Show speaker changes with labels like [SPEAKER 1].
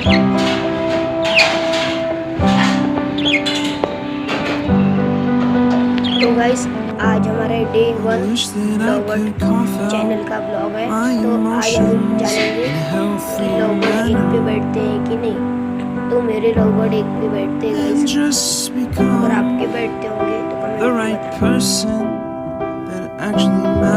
[SPEAKER 1] तो गाइस आज हमारा डे 1 लॉगवर्ड चैनल का ब्लॉग है। तो आज हम जानेंगे कि लॉगवर्ड 1 पे बैठते हैं कि नहीं। तो मेरे लॉगवर्ड 1 पे बैठते हैं गाइस, अगर आपके बैठते होंगे तो कमेंट में बताना।